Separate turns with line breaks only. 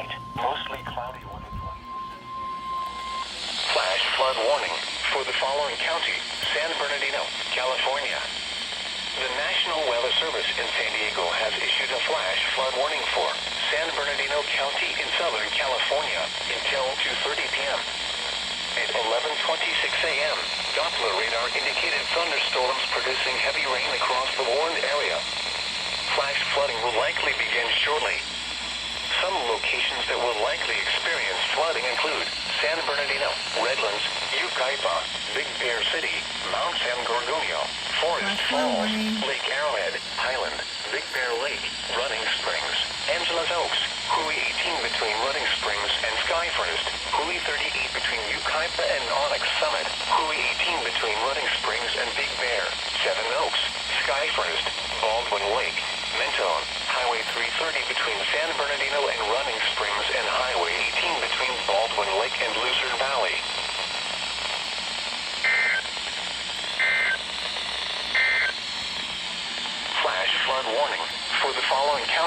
tonight. Mostly cloudy. Flash flood warning for the following county: San Bernardino, California. The National Weather Service in San Diego has issued a flash flood warning for San Bernardino County in Southern California until 2:30 p.m. At 11:26 a.m., Doppler radar indicated thunderstorms producing heavy rain across the warned area. Flash flooding will likely begin shortly. Some locations that will likely experience flooding include San Bernardino, Redlands, Yucaipa, Big Bear City, Mount San Gorgonio, Forest Falls, Lake Arrowhead, Highland, Big Bear Lake, Running Springs, Angeles Oaks, Hui 18 between Running Springs and Skyfirst, Hui 38 between Yucaipa and Onyx Summit, Hui 18 between Running Springs and Big Bear, Seven Oaks, Skyfirst, Baldwin Lake, Mentone, Highway 330 between San Bernardino and Running Springs and Highway 18 between Baldwin Lake and Lucerne Valley. Flash flood warning for the following counties.